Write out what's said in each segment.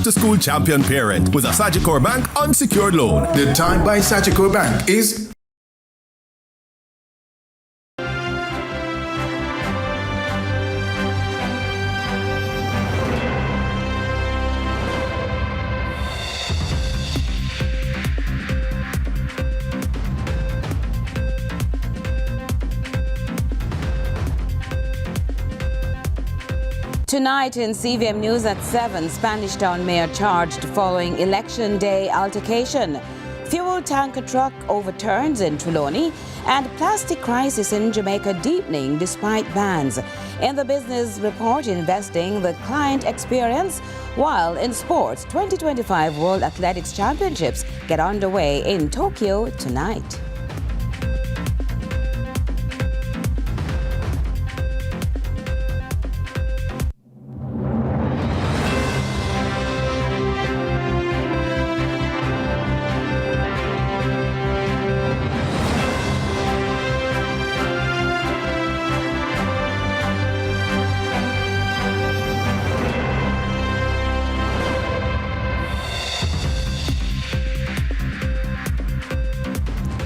back-to-school champion parent with a Sagicor Bank unsecured loan. The time by Sagicor Bank is... Tonight in CVM News at 7, Spanish Town Mayor charged following Election Day altercation. Fuel tanker truck overturns in Trelawney, and plastic crisis in Jamaica deepening despite bans. In the business report, investing the client experience, while in sports, 2025 World Athletics Championships get underway in Tokyo tonight.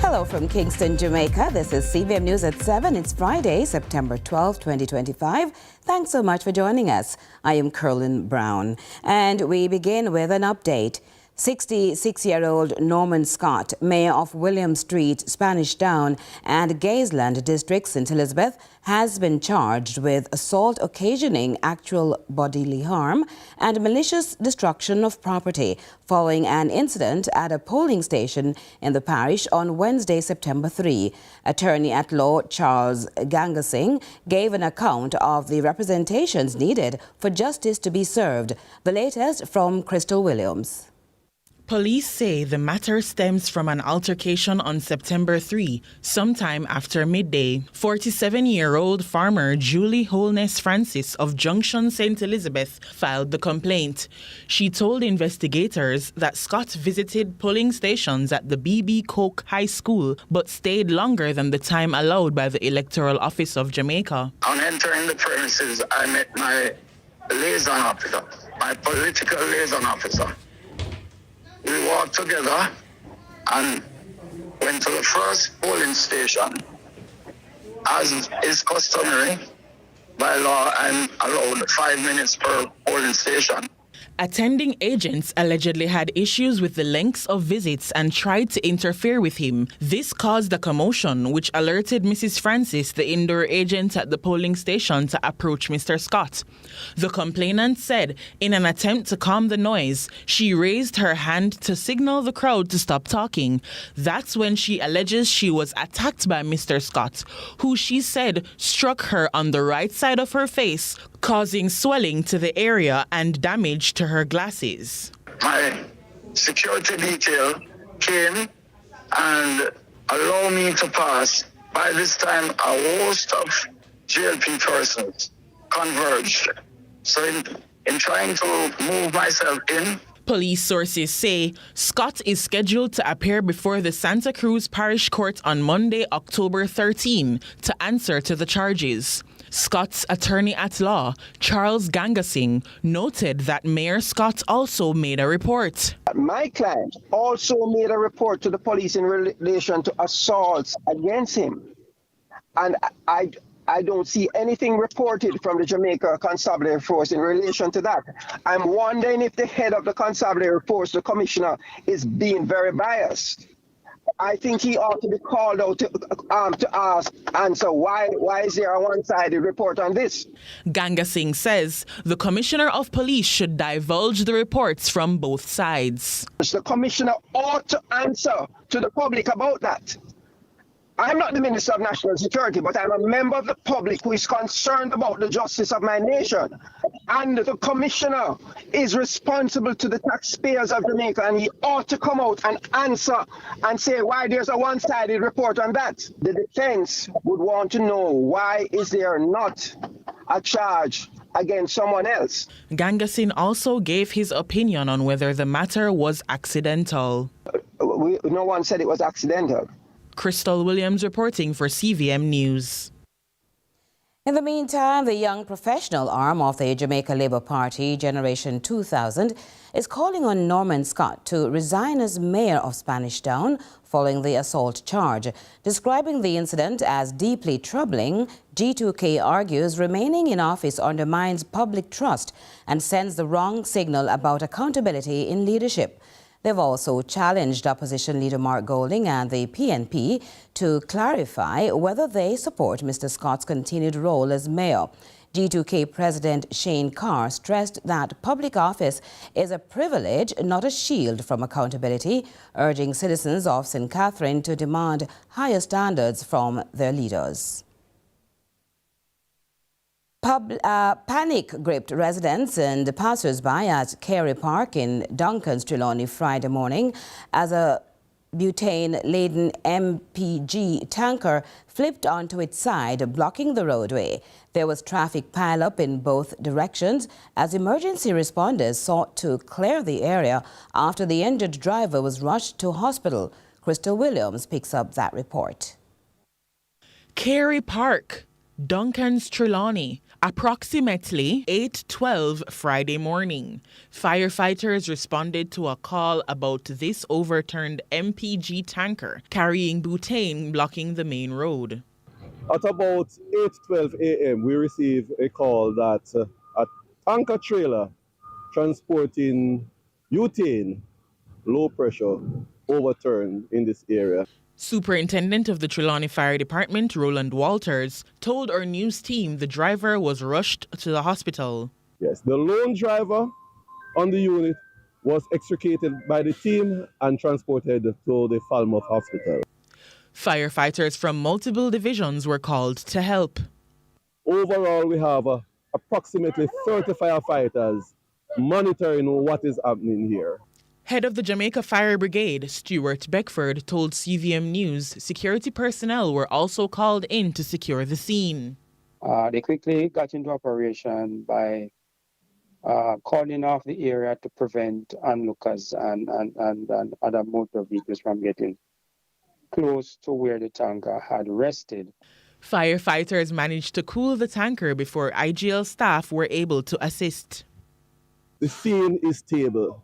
Hello from Kingston, Jamaica. This is CVM News at 7. It's Friday, September 12, 2025. Thanks so much for joining us. I am Curlin Brown, and we begin with an update. 66-year-old Norman Scott, mayor of William Street, Spanish Town and Gazeland District, St. Elizabeth, has been charged with assault occasioning actual bodily harm and malicious destruction of property following an incident at a polling station in the parish on Wednesday, September 3. Attorney-at-law Charles Ganga-Singh gave an account of the representations needed for justice to be served. The latest from Crystal Williams. Police say the matter stems from an altercation on September 3, sometime after midday. 47-year-old farmer Julie Holness Francis of Junction St. Elizabeth filed the complaint. She told investigators that Scott visited polling stations at the B.B. Koch High School but stayed longer than the time allowed by the Electoral Office of Jamaica. On entering the premises, I met my liaison officer, my political liaison officer. We walked together and went to the first polling station. As is customary, by law, I'm allowed 5 minutes per polling station. Attending agents allegedly had issues with the lengths of visits and tried to interfere with him. This caused a commotion, which alerted Mrs. Francis, the indoor agent at the polling station, to approach Mr. Scott. The complainant said, in an attempt to calm the noise, she raised her hand to signal the crowd to stop talking. That's when she alleges she was attacked by Mr. Scott, who she said struck her on the right side of her face, causing swelling to the area and damage to her glasses. My security detail came and allowed me to pass. By this time, a host of GLP persons converged. So in trying to move myself in, police sources say Scott is scheduled to appear before the Santa Cruz Parish Court on Monday, October 13, to answer to the charges. Scott's attorney-at-law, Charles Ganga-Singh, noted that Mayor Scott also made a report. My client also made a report to the police in relation to assaults against him. And I don't see anything reported from the Jamaica Constabulary Force in relation to that. I'm wondering if the head of the Constabulary Force, the commissioner, is being very biased. I think he ought to be called out to answer why is there a one-sided report on this? Ganga-Singh says the Commissioner of Police should divulge the reports from both sides. The commissioner ought to answer to the public about that. I'm not the Minister of National Security, but I'm a member of the public who is concerned about the justice of my nation. And the commissioner is responsible to the taxpayers of Jamaica, and he ought to come out and answer and say why there's a one-sided report on that. The defense would want to know why is there not a charge against someone else. Ganga-Singh also gave his opinion on whether the matter was accidental. No one said it was accidental. Crystal Williams reporting for CVM News. In the meantime, the young professional arm of the Jamaica Labour Party, Generation 2000, is calling on Norman Scott to resign as mayor of Spanish Town following the assault charge. Describing the incident as deeply troubling, G2K argues remaining in office undermines public trust and sends the wrong signal about accountability in leadership. They've also challenged opposition leader Mark Golding and the PNP to clarify whether they support Mr. Scott's continued role as mayor. G2K President Shane Carr stressed that public office is a privilege, not a shield from accountability, urging citizens of St. Catherine to demand higher standards from their leaders. Panic-gripped residents and passers-by at Carey Park in Duncan's Trelawney Friday morning as a butane-laden MPG tanker flipped onto its side, blocking the roadway. There was traffic pile-up in both directions as emergency responders sought to clear the area after the injured driver was rushed to hospital. Crystal Williams picks up that report. Carey Park, Duncan's Trelawney. Approximately 8:12 Friday morning, firefighters responded to a call about this overturned MPG tanker carrying butane blocking the main road. At about 8:12 a.m., we received a call that a tanker trailer transporting butane, low pressure, overturned in this area. Superintendent of the Trelawney Fire Department, Roland Walters, told our news team the driver was rushed to the hospital. Yes, the lone driver on the unit was extricated by the team and transported to the Falmouth Hospital. Firefighters from multiple divisions were called to help. Overall, we have approximately 30 firefighters monitoring what is happening here. Head of the Jamaica Fire Brigade, Stuart Beckford, told CVM News security personnel were also called in to secure the scene. They quickly got into operation by calling off the area to prevent onlookers and other motor vehicles from getting close to where the tanker had rested. Firefighters managed to cool the tanker before IGL staff were able to assist. The scene is stable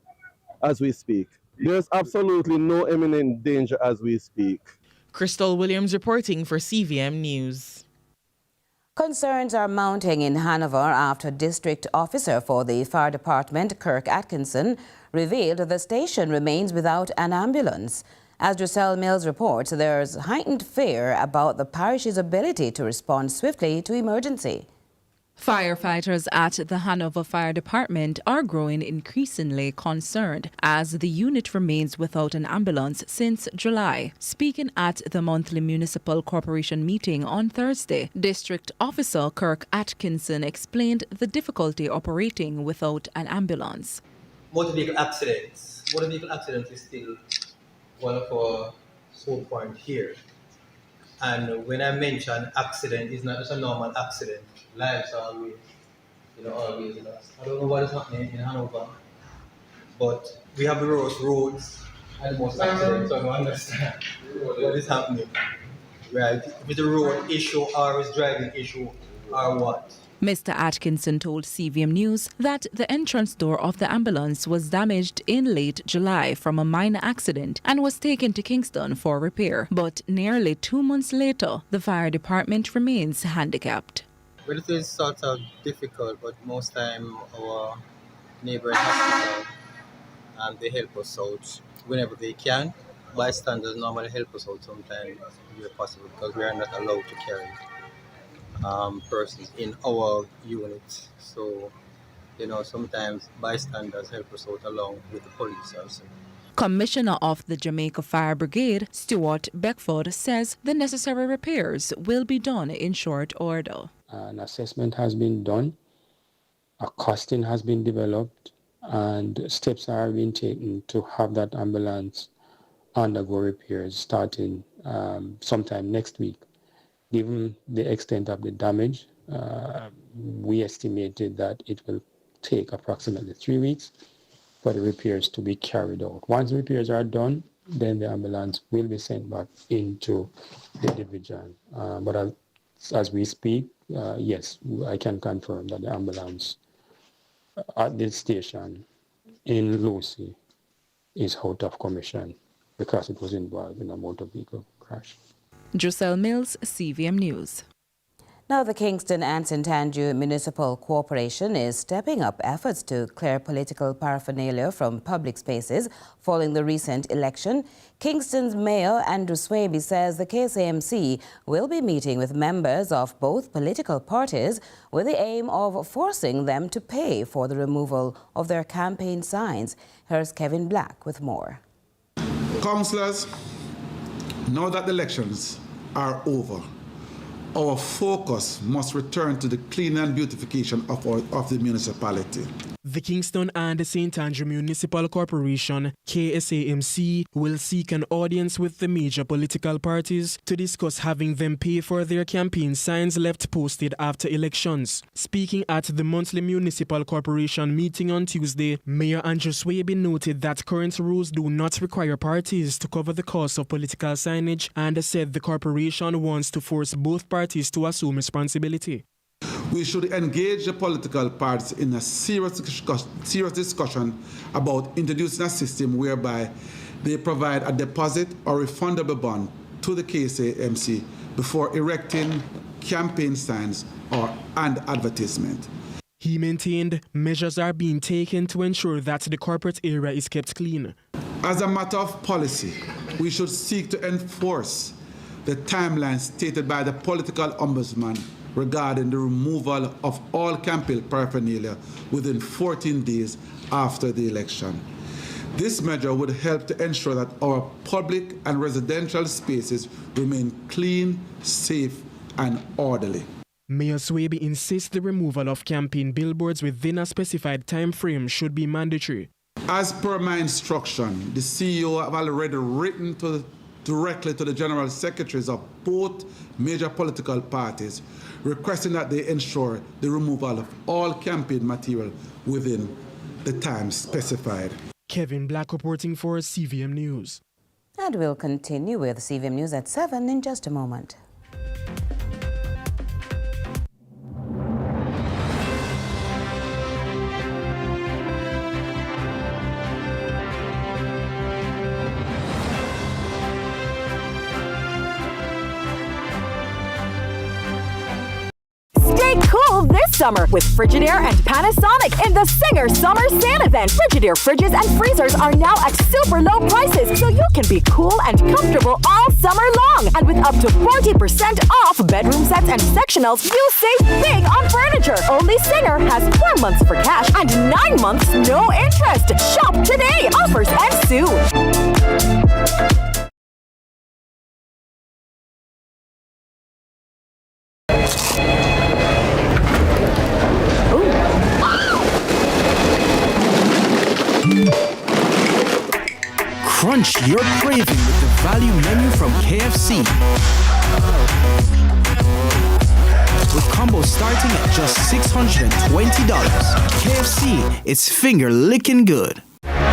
as we speak. There's absolutely no imminent danger as we speak. Crystal Williams reporting for CVM News. Concerns are mounting in Hanover after District Officer for the Fire Department, Kirk Atkinson, revealed the station remains without an ambulance. As Druselle Mills reports, there's heightened fear about the parish's ability to respond swiftly to emergency. Firefighters at the Hanover Fire Department are growing increasingly concerned as the unit remains without an ambulance since July. Speaking at the monthly Municipal Corporation meeting on Thursday, District Officer Kirk Atkinson explained the difficulty operating without an ambulance. Motor vehicle accidents. Motor vehicle accidents is still one of our sore points here. And when I mention accident, it's not just a normal accident. Lives are always, always lost. I don't know what is happening in Hanover, but we have the roads and most accidents, so I don't understand what is happening. Right? If it's a road issue or it's driving issue or what. Mr. Atkinson told CVM News that the entrance door of the ambulance was damaged in late July from a minor accident and was taken to Kingston for repair. But nearly 2 months later, the fire department remains handicapped. Well, it is sort of difficult, but most time our neighboring hospital they help us out whenever they can. Bystanders normally help us out sometimes where possible because we are not allowed to carry persons in our unit. So, sometimes bystanders help us out along with the police also. Commissioner of the Jamaica Fire Brigade, Stuart Beckford, says the necessary repairs will be done in short order. An assessment has been done, a costing has been developed, and steps are being taken to have that ambulance undergo repairs starting sometime next week. Given the extent of the damage, we estimated that it will take approximately 3 weeks for the repairs to be carried out. Once the repairs are done, then the ambulance will be sent back into the division. But as we speak, yes, I can confirm that the ambulance at this station in Lucy is out of commission because it was involved in a motor vehicle crash. Giselle Mills, CVM News. Now, the Kingston and St. Andrew Municipal Corporation is stepping up efforts to clear political paraphernalia from public spaces following the recent election. Kingston's Mayor Andrew Swaby says the KCMC will be meeting with members of both political parties with the aim of forcing them to pay for the removal of their campaign signs. Here's Kevin Black with more. Councillors, now that the elections are over, our focus must return to the cleaning and beautification of the municipality. The Kingston and St. Andrew Municipal Corporation, KSAMC, will seek an audience with the major political parties to discuss having them pay for their campaign signs left posted after elections. Speaking at the monthly Municipal Corporation meeting on Tuesday, Mayor Andrew Swaby noted that current rules do not require parties to cover the cost of political signage and said the corporation wants to force both parties to assume responsibility. We should engage the political parties in a serious discussion about introducing a system whereby they provide a deposit or refundable bond to the KSAMC before erecting campaign signs and advertisement. He maintained measures are being taken to ensure that the corporate area is kept clean. As a matter of policy, we should seek to enforce the timeline stated by the political ombudsman regarding the removal of all campaign paraphernalia within 14 days after the election. This measure would help to ensure that our public and residential spaces remain clean, safe, and orderly. Mayor Swaby insists the removal of campaign billboards within a specified time frame should be mandatory. As per my instruction, the CEO have already written directly to the General Secretaries of both major political parties, requesting that they ensure the removal of all campaign material within the time specified. Kevin Black reporting for CVM News. And we'll continue with CVM News at 7 in just a moment. Stay cool this summer with Frigidaire and Panasonic in the Singer Summer Sale event. Frigidaire fridges and freezers are now at super low prices, so you can be cool and comfortable all summer long. And with up to 40% off bedroom sets and sectionals, you save big on furniture. Only Singer has 4 months for cash and 9 months no interest. Shop today. Offers end soon. Crunch your craving with the value menu from KFC. With combos starting at just $620. KFC, it's finger-licking good.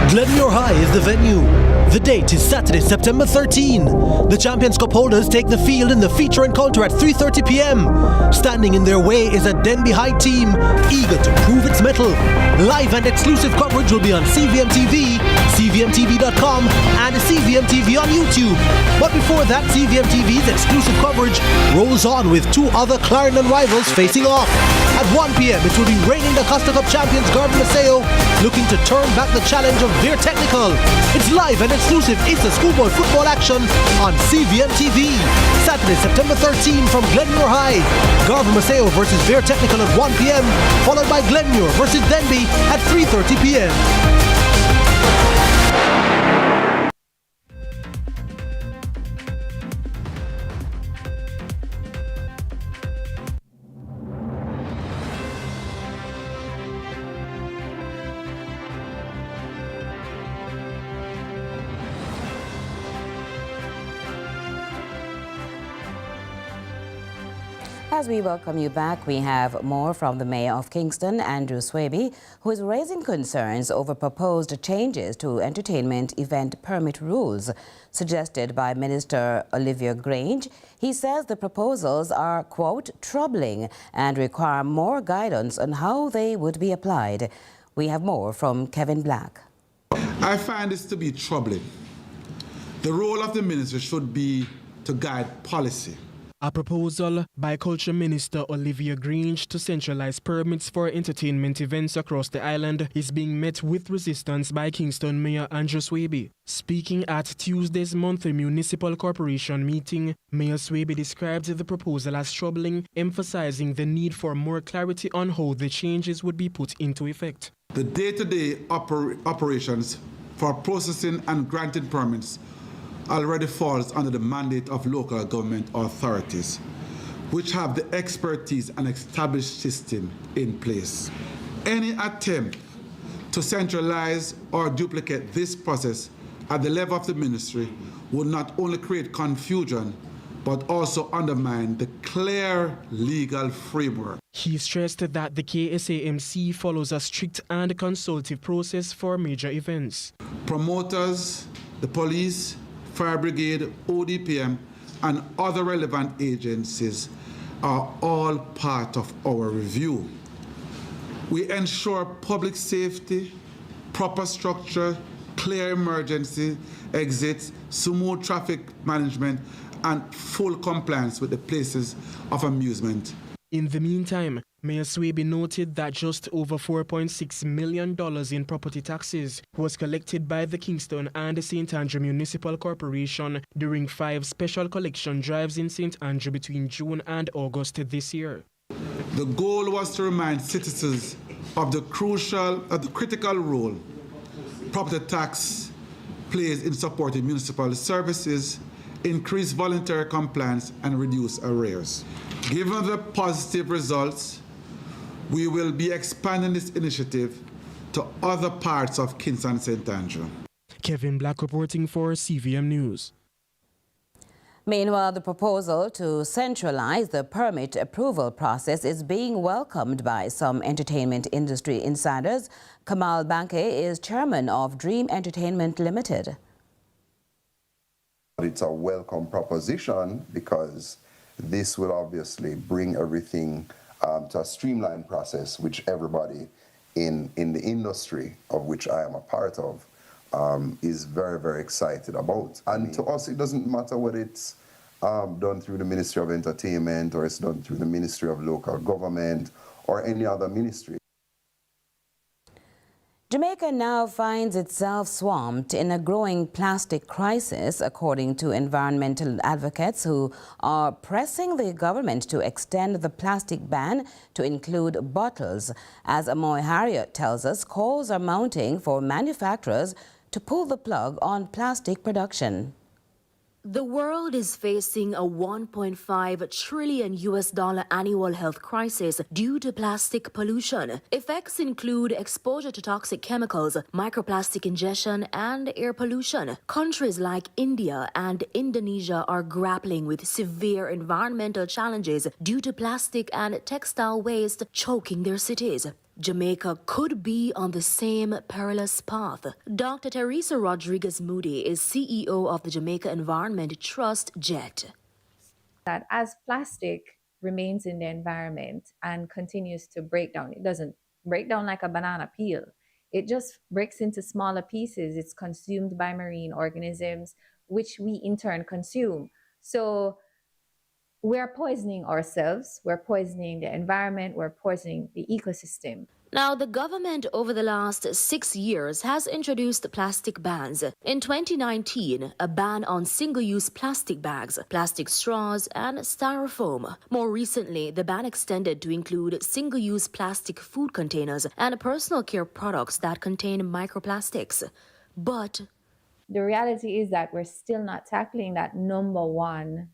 Glenmore High is the venue. The date is Saturday, September 13. The Champions Cup holders take the field in the feature encounter at 3:30 p.m. Standing in their way is a Denby High team eager to prove its mettle. Live and exclusive coverage will be on CVM TV, CVMTV.com, and CVM TV on YouTube. But before that, CVM TV's exclusive coverage rolls on with 2 other Clarendon rivals facing off. At 1 p.m. it will be reigning the Costa Cup champions Garden Maceo looking to turn back the challenge of Veer Technical. It's live and exclusive It's a Schoolboy football action on CVM TV. Saturday, September 13 from Glenmore High. Garden Maceo versus Veer Technical at 1 p.m. followed by Glenmore versus Denby at 3:30 p.m. As we welcome you back, we have more from the Mayor of Kingston, Andrew Swaby, who is raising concerns over proposed changes to entertainment event permit rules suggested by Minister Olivia Grange. He says the proposals are, quote, troubling and require more guidance on how they would be applied. We have more from Kevin Black. I find this to be troubling. The role of the minister should be to guide policy. A proposal by Culture Minister Olivia Grange to centralize permits for entertainment events across the island is being met with resistance by Kingston Mayor Andrew Swaby. Speaking at Tuesday's monthly municipal corporation meeting, Mayor Swaby described the proposal as troubling, emphasizing the need for more clarity on how the changes would be put into effect. The day-to-day operations for processing and granting permits already falls under the mandate of local government authorities, which have the expertise and established system in place. Any attempt to centralize or duplicate this process at the level of the ministry would not only create confusion, but also undermine the clear legal framework. He stressed that the KSAMC follows a strict and consultative process for major events. Promoters, the police, Fire Brigade, ODPM, and other relevant agencies are all part of our review. We ensure public safety, proper structure, clear emergency exits, smooth traffic management, and full compliance with the places of amusement. In the meantime, Mayor Swaby noted that just over $4.6 million in property taxes was collected by the Kingston and St. Andrew Municipal Corporation during 5 special collection drives in St. Andrew between June and August this year. The goal was to remind citizens of the critical role property tax plays in supporting municipal services, increase voluntary compliance, and reduce arrears. Given the positive results, we will be expanding this initiative to other parts of Kingston and St. Andrew. Kevin Black reporting for CVM News. Meanwhile, the proposal to centralize the permit approval process is being welcomed by some entertainment industry insiders. Kamal Banke is chairman of Dream Entertainment Limited. It's a welcome proposition because this will obviously bring everything to a streamlined process, which everybody in the industry of which I am a part of is very, very excited about. And to us, it doesn't matter whether it's done through the Ministry of Entertainment or it's done through the Ministry of Local Government or any other ministry. Jamaica now finds itself swamped in a growing plastic crisis, according to environmental advocates who are pressing the government to extend the plastic ban to include bottles. As Amoy Harriet tells us, calls are mounting for manufacturers to pull the plug on plastic production. The world is facing a $1.5 trillion annual health crisis due to plastic pollution. Effects include exposure to toxic chemicals, microplastic ingestion, and air pollution. Countries like India and Indonesia are grappling with severe environmental challenges due to plastic and textile waste choking their cities. Jamaica could be on the same perilous path. Dr. Teresa Rodriguez Moody is CEO of the Jamaica Environment Trust, JET. That as plastic remains in the environment and continues to break down, it doesn't break down like a banana peel. It just breaks into smaller pieces. It's consumed by marine organisms, which we in turn consume. So we're poisoning ourselves, we're poisoning the environment, we're poisoning the ecosystem. Now, the government over the last 6 years has introduced plastic bans. In 2019, a ban on single-use plastic bags, plastic straws, and styrofoam. More recently, the ban extended to include single-use plastic food containers and personal care products that contain microplastics. But the reality is that we're still not tackling that number one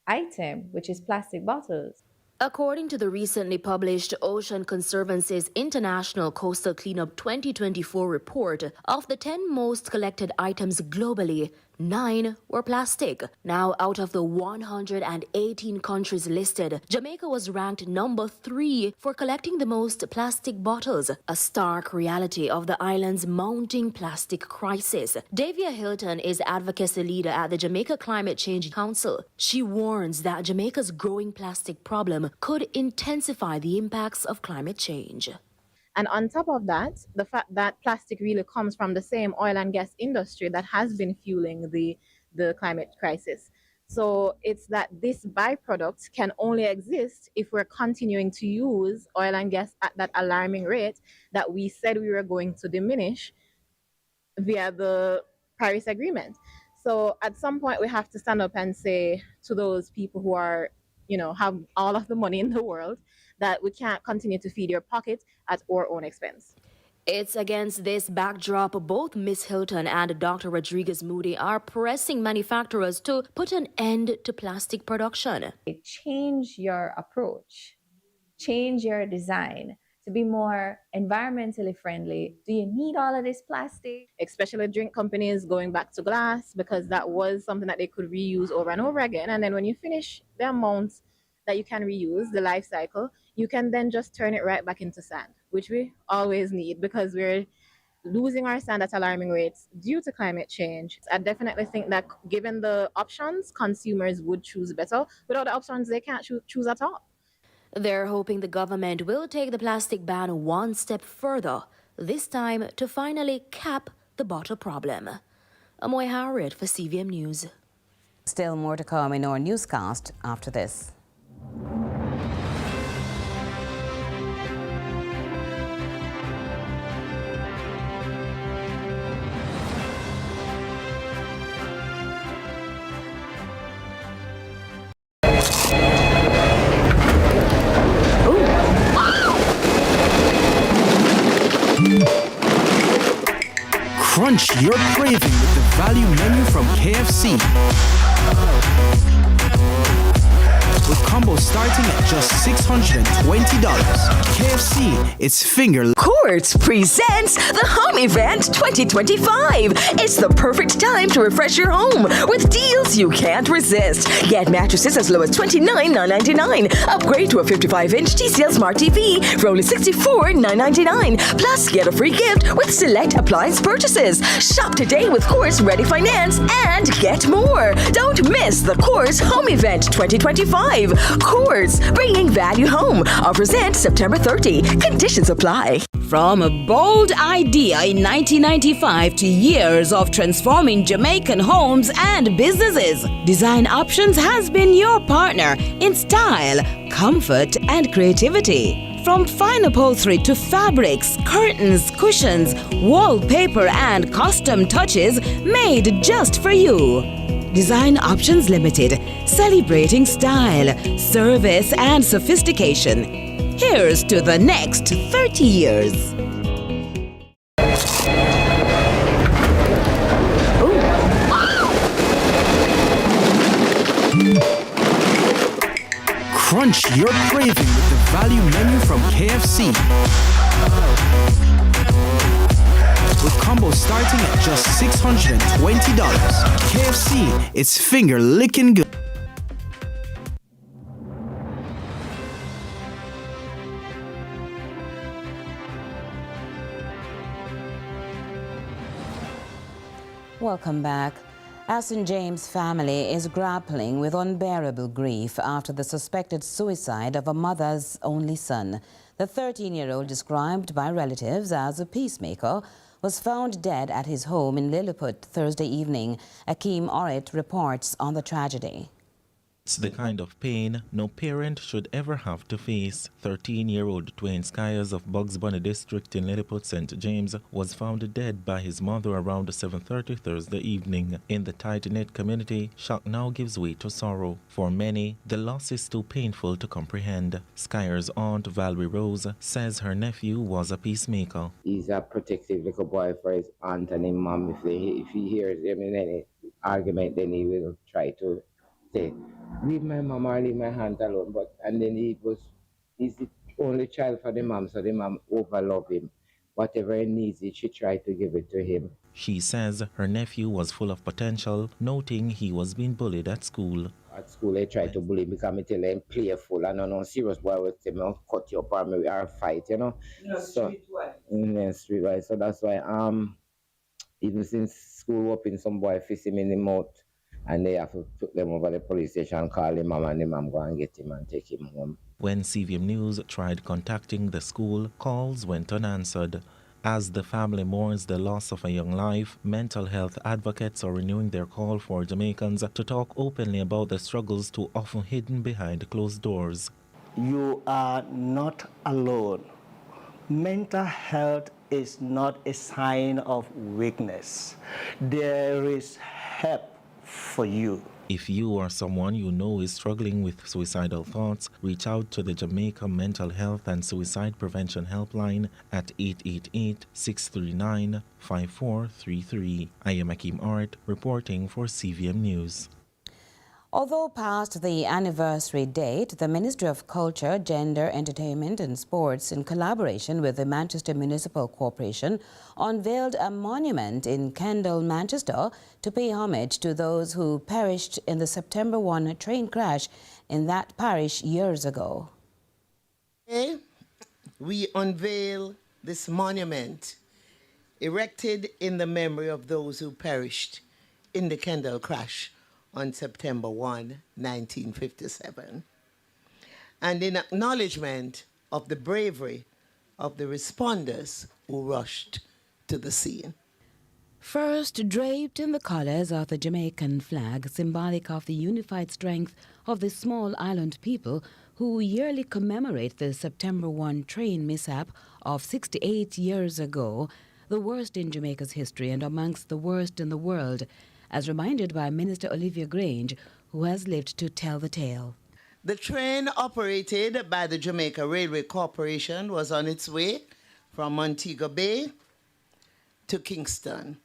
item, which is plastic bottles. According to the recently published Ocean Conservancy's International Coastal Cleanup 2024 report, of the 10 most collected items globally, 9 were plastic. Now, out of the 118 countries listed, Jamaica was ranked number 3 for collecting the most plastic bottles, a stark reality of the island's mounting plastic crisis. Davia Hilton is advocacy leader at the Jamaica Climate Change Council. She warns that Jamaica's growing plastic problem could intensify the impacts of climate change. And on top of that, the fact that plastic really comes from the same oil and gas industry that has been fueling the climate crisis. So it's that this byproduct can only exist if we're continuing to use oil and gas at that alarming rate that we said we were going to diminish via the Paris Agreement. So at some point we have to stand up and say to those people who are, have all of the money in the world, that we can't continue to feed your pocket at our own expense. It's against this backdrop both Ms. Hilton and Dr. Rodriguez Moody are pressing manufacturers to put an end to plastic production. Change your approach, change your design to be more environmentally friendly. Do you need all of this plastic? Especially drink companies going back to glass, because that was something that they could reuse over and over again. And then when you finish the amount that you can reuse, the life cycle, you can then just turn it right back into sand, which we always need because we're losing our sand at alarming rates due to climate change. I definitely think that given the options, consumers would choose better. Without the options, they can't choose at all. They're hoping the government will take the plastic ban one step further, this time to finally cap the bottle problem. Amoy Harriet for CVM News. Still more to come in our newscast after this. Crunch your craving with the value menu from KFC. With combos starting at just $620. KFC, it's finger. Courts presents the Home Event 2025. It's the perfect time to refresh your home with deals you can't resist. Get mattresses as low as $29,999. Upgrade to a 55-inch TCL Smart TV for only $64,999. Plus, get a free gift with select appliance purchases. Shop today with Courts Ready Finance and get more. Don't miss the Courts Home Event 2025. Courts, bringing value home. Offers end September 30. Conditions apply. From a bold idea in 1995 to years of transforming Jamaican homes and businesses, Design Options has been your partner in style, comfort, and creativity. From fine upholstery to fabrics, curtains, cushions, wallpaper, and custom touches made just for you. Design Options Limited, celebrating style, service, and sophistication. Here's to the next 30 years. Crunch your craving with the value menu from KFC. With combos starting at just $620. KFC, it's finger licking good. Welcome back. St. James family is grappling with unbearable grief after the suspected suicide of a mother's only son. The 13-year-old, described by relatives as a peacemaker, was found dead at his home in Lilliput Thursday evening. Akeem Orit reports on the tragedy. It's the kind of pain no parent should ever have to face. 13-year-old Dwayne Skyers of Bugs Bunny District in Lilliput, St. James, was found dead by his mother around 7:30 Thursday evening. In the tight-knit community, shock now gives way to sorrow. For many, the loss is too painful to comprehend. Skyers' aunt, Valerie Rose, says her nephew was a peacemaker. He's a protective little boy for his aunt and his mom. If he hears them in any argument, then he will try to say, leave my mom or leave my aunt alone. And then he's the only child for the mom, so the mom overlove him. Whatever he needs, she tried to give it to him. She says her nephew was full of potential, noting he was being bullied at school. At school, they try to bully me because I tell them playful. I don't know, serious boy will tell me, cut you apart, maybe or fight, you know. Streetwise. So that's why, even since school open, some boy fist him in the mouth, and they have to put them over the police station and call him mom, and the mom go and get him and take him home. When CVM News tried contacting the school, calls went unanswered. As the family mourns the loss of a young life, mental health advocates are renewing their call for Jamaicans to talk openly about the struggles too often hidden behind closed doors. You are not alone. Mental health is not a sign of weakness. There is help for you. If you or someone you know is struggling with suicidal thoughts, reach out to the Jamaica Mental Health and Suicide Prevention Helpline at 888-639-5433. I am Akeem Art, reporting for CVM News. Although past the anniversary date, the Ministry of Culture, Gender, Entertainment and Sports, in collaboration with the Manchester Municipal Corporation, unveiled a monument in Kendal, Manchester, to pay homage to those who perished in the September 1 train crash in that parish years ago. Today, we unveil this monument erected in the memory of those who perished in the Kendal crash on September 1, 1957, and in acknowledgement of the bravery of the responders who rushed to the scene. First draped in the colours of the Jamaican flag, symbolic of the unified strength of the small island people who yearly commemorate the September 1 train mishap of 68 years ago, the worst in Jamaica's history and amongst the worst in the world, as reminded by Minister Olivia Grange, who has lived to tell the tale. The train operated by the Jamaica Railway Corporation was on its way from Montego Bay to Kingston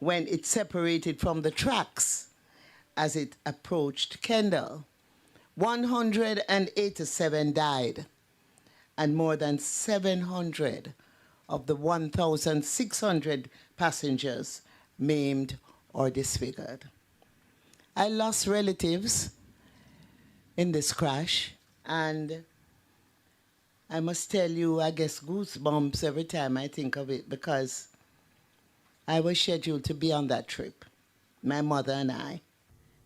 when it separated from the tracks as it approached Kendal. 187 died, and more than 700 of the 1,600 passengers maimed or disfigured. I lost relatives in this crash, and I must tell you, I guess goosebumps every time I think of it, because I was scheduled to be on that trip, my mother and I.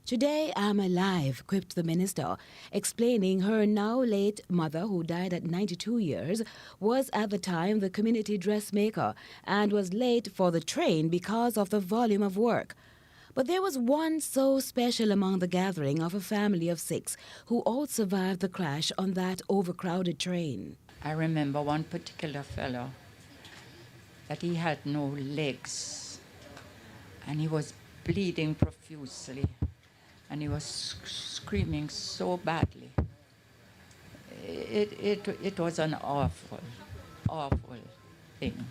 Today I'm alive, quipped the minister, explaining her now late mother, who died at 92 years, was at the time the community dressmaker and was late for the train because of the volume of work. But there was one so special among the gathering of a family of 6 who all survived the crash on that overcrowded train. I remember one particular fellow that he had no legs and he was bleeding profusely. And he was screaming so badly. It was an awful, awful thing.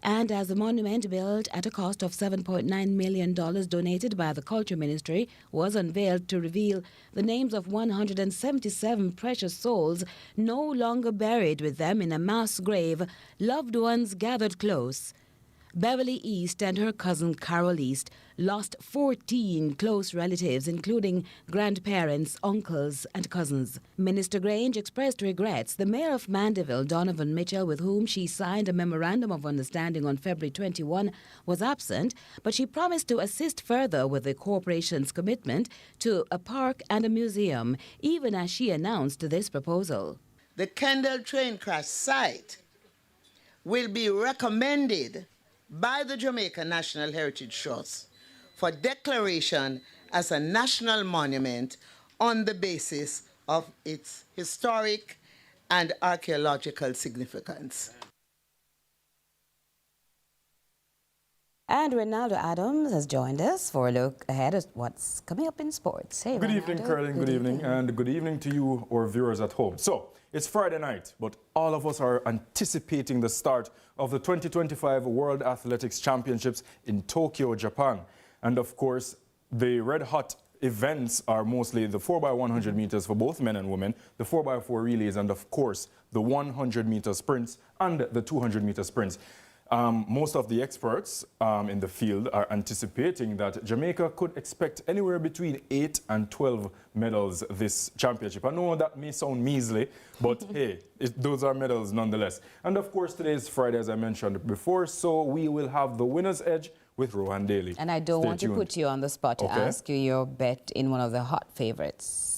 And as the monument, built at a cost of $7.9 million donated by the Culture Ministry, was unveiled to reveal the names of 177 precious souls no longer buried with them in a mass grave, loved ones gathered close. Beverly East and her cousin Carol East lost 14 close relatives, including grandparents, uncles and cousins. Minister Grange expressed regrets. The mayor of Mandeville, Donovan Mitchell, with whom she signed a memorandum of understanding on February 21, was absent, but she promised to assist further with the corporation's commitment to a park and a museum, even as she announced this proposal. The Kendal train crash site will be recommended by the Jamaica National Heritage Trust for declaration as a national monument on the basis of its historic and archaeological significance. And Ronaldo Adams has joined us for a look ahead at what's coming up in sports. Hey, good Ronaldo. Evening, Caroline. Good evening, and good evening to you, our viewers at home. So, it's Friday night, but all of us are anticipating the start of the 2025 World Athletics Championships in Tokyo, Japan. And of course, the red-hot events are mostly the 4x100 meters for both men and women, the 4x4 relays, and of course, the 100-meter sprints and the 200-meter sprints. most of the experts in the field are anticipating that Jamaica could expect anywhere between 8 and 12 medals this championship. I know that may sound measly, but hey, those are medals nonetheless. And of course, today is Friday, as I mentioned before, so we will have the winner's edge with Rohan Daly. And I don't want to put you on the spot to ask you your bet in one of the hot favorites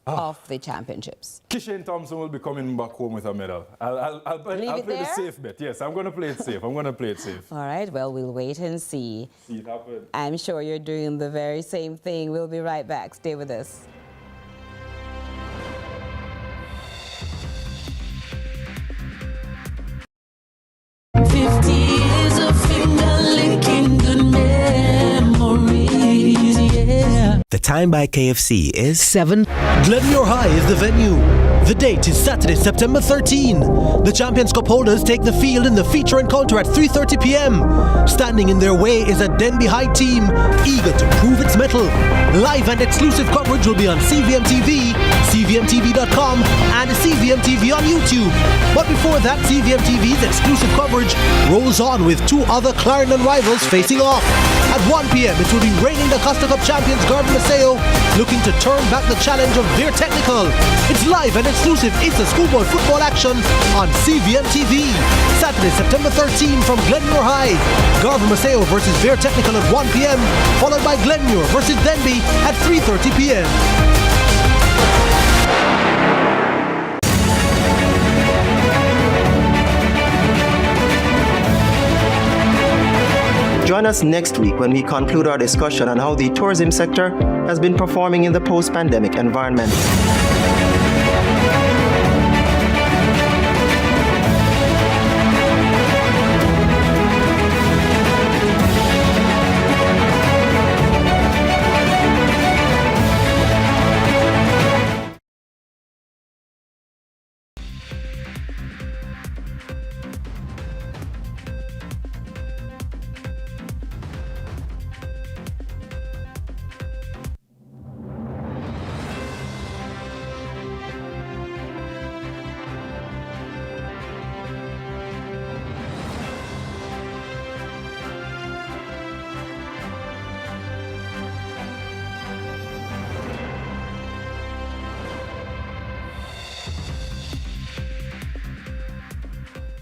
of the championships. Kishane Thompson will be coming back home with a medal. I'll play the safe bet. Yes, I'm going to play it safe. I'm going to play it safe. All right, well, we'll wait and see. See it happen. I'm sure you're doing the very same thing. We'll be right back. Stay with us. The time by KFC is 7. Glenmore High is the venue. The date is Saturday, September 13. The Champions Cup holders take the field in the feature encounter at 3:30 p.m. Standing in their way is a Denby High team eager to prove its mettle. Live and exclusive coverage will be on CVM TV, CVMTV.com, and CVM TV on YouTube. But before that, CVM TV's exclusive coverage rolls on with 2 other Clarendon rivals facing off. At 1 p.m., it will be reigning the Costa Cup champions Garden Maceo looking to turn back the challenge of Veer Technical. It's live and exclusive Easter schoolboy football action on CVM TV. Saturday, September 13 from Glenmore High. Garden Maceo versus Veer Technical at 1 p.m. followed by Glenmore versus Denby at 3:30 p.m. Join us next week when we conclude our discussion on how the tourism sector has been performing in the post-pandemic environment.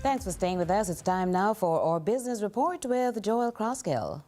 Thanks for staying with us. It's time now for our business report with Joel Crosskill.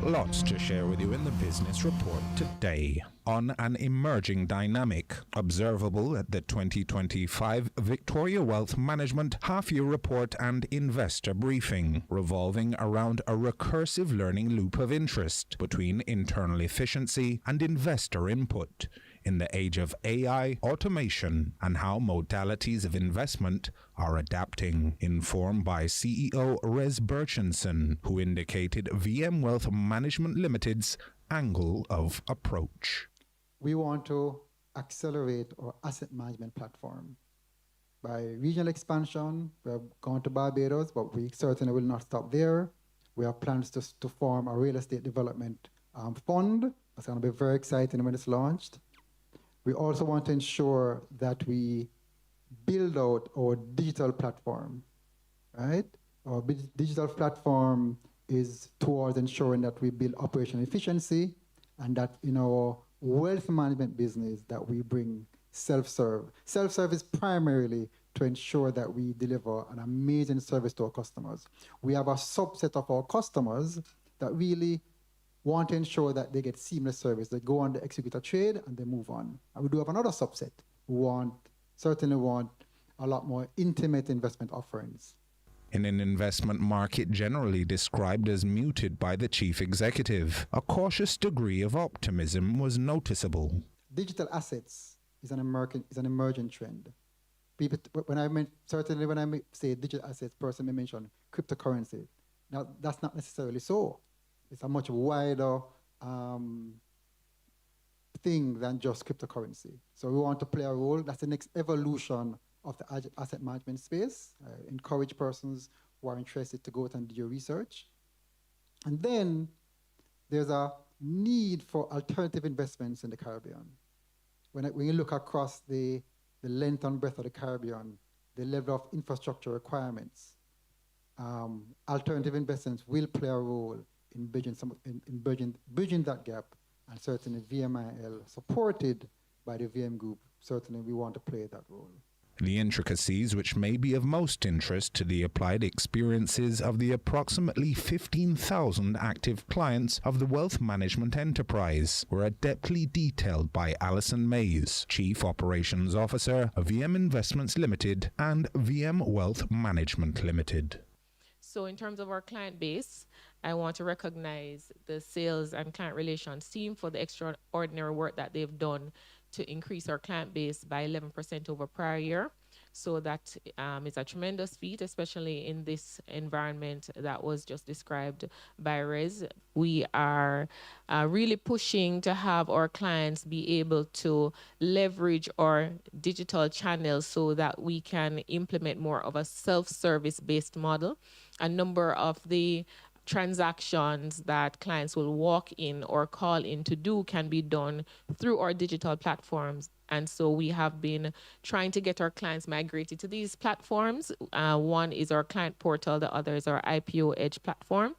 Lots to share with you in the business report today on an emerging dynamic observable at the 2025 Victoria Wealth Management Half-Year Report and Investor Briefing, revolving around a recursive learning loop of interest between internal efficiency and investor input in the age of AI, automation, and how modalities of investment are adapting, informed by CEO Res Burchinson, who indicated VM Wealth Management Limited's angle of approach. We want to accelerate our asset management platform. By regional expansion, we're going to Barbados, but we certainly will not stop there. We have plans to form a real estate development fund. That's going to be very exciting when it's launched. We also want to ensure that we build out our digital platform, right? Our digital platform is towards ensuring that we build operational efficiency and that in our wealth management business that we bring self-serve. Self-serve is primarily to ensure that we deliver an amazing service to our customers. We have a subset of our customers that really want to ensure that they get seamless service. They go on, they execute a trade, and they move on. And we do have another subset who certainly want a lot more intimate investment offerings. In an investment market generally described as muted by the chief executive, a cautious degree of optimism was noticeable. Digital assets is an emerging trend. People, when I say digital assets, person may mention cryptocurrency. Now, that's not necessarily so. It's a much wider thing than just cryptocurrency. So we want to play a role. That's the next evolution of the asset management space. Encourage persons who are interested to go out and do your research. And then there's a need for alternative investments in the Caribbean. When you look across the length and breadth of the Caribbean, the level of infrastructure requirements. Alternative investments will play a role in bridging that gap, and certainly VMIL, supported by the VM Group, certainly we want to play that role. The intricacies which may be of most interest to the applied experiences of the approximately 15,000 active clients of the wealth management enterprise were adeptly detailed by Alison Mays, Chief Operations Officer of VM Investments Limited and VM Wealth Management Limited. So in terms of our client base, I want to recognize the sales and client relations team for the extraordinary work that they've done to increase our client base by 11% over prior year. So that is a tremendous feat, especially in this environment that was just described by Rez. We are really pushing to have our clients be able to leverage our digital channels so that we can implement more of a self-service based model. A number of the transactions that clients will walk in or call in to do can be done through our digital platforms. And so we have been trying to get our clients migrated to these platforms. One is our client portal, the other is our IPO Edge platform.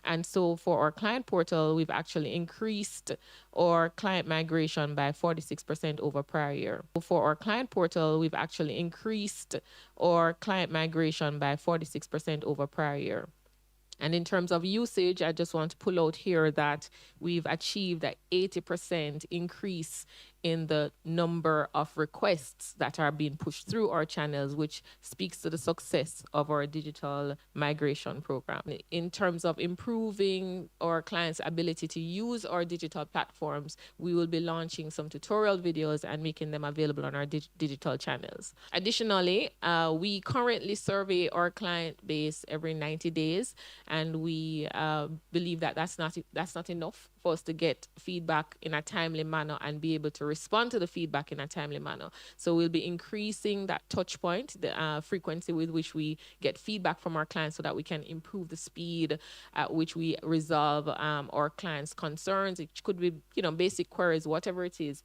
And so for our client portal, we've actually increased our client migration by 46% over prior year. For our client portal, we've actually increased our client migration by 46% over prior year. And in terms of usage, I just want to pull out here that we've achieved an 80% increase in the number of requests that are being pushed through our channels, which speaks to the success of our digital migration program. In terms of improving our clients' ability to use our digital platforms, we will be launching some tutorial videos and making them available on our digital channels. Additionally, we currently survey our client base every 90 days, and we believe that that's not enough for us to get feedback in a timely manner and be able to respond to the feedback in a timely manner. So we'll be increasing that touch point, the frequency with which we get feedback from our clients so that we can improve the speed at which we resolve our clients' concerns. It could be, basic queries, whatever it is.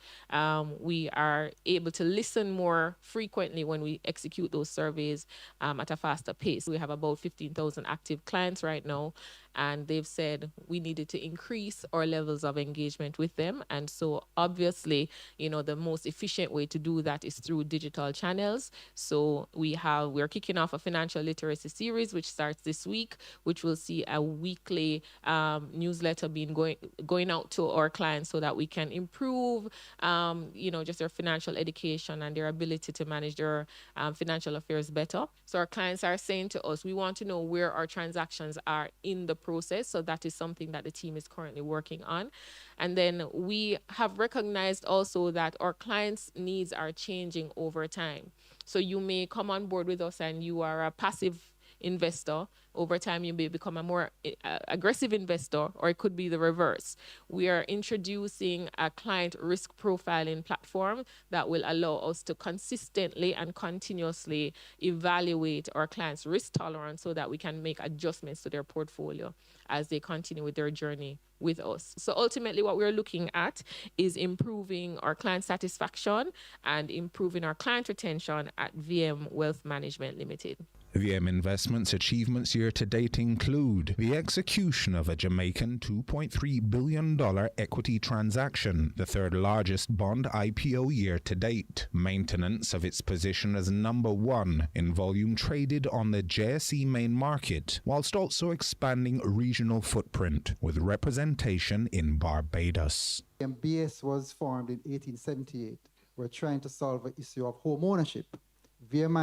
We are able to listen more frequently when we execute those surveys at a faster pace. We have about 15,000 active clients right now, and they've said we needed to increase our levels of engagement with them. And so obviously, the most efficient way to do that is through digital channels. So we're kicking off a financial literacy series, which starts this week, which will see a weekly newsletter going out to our clients so that we can improve, just their financial education and their ability to manage their financial affairs better. So our clients are saying to us, we want to know where our transactions are in the process. So that is something that the team is currently working on. And then we have recognized also that our clients' needs are changing over time. So you may come on board with us and you are a passive investor. Over time, you may become a more aggressive investor, or it could be the reverse. We are introducing a client risk profiling platform that will allow us to consistently and continuously evaluate our clients' risk tolerance so that we can make adjustments to their portfolio as they continue with their journey with us. So ultimately, what we're looking at is improving our client satisfaction and improving our client retention at VM Wealth Management Limited. VM Investments' achievements year-to-date include the execution of a Jamaican $2.3 billion equity transaction, the third largest bond IPO year-to-date, maintenance of its position as number one in volume traded on the JSE main market, whilst also expanding regional footprint with representation in Barbados. BS was formed in 1878. We're trying to solve the issue of home ownership. VMI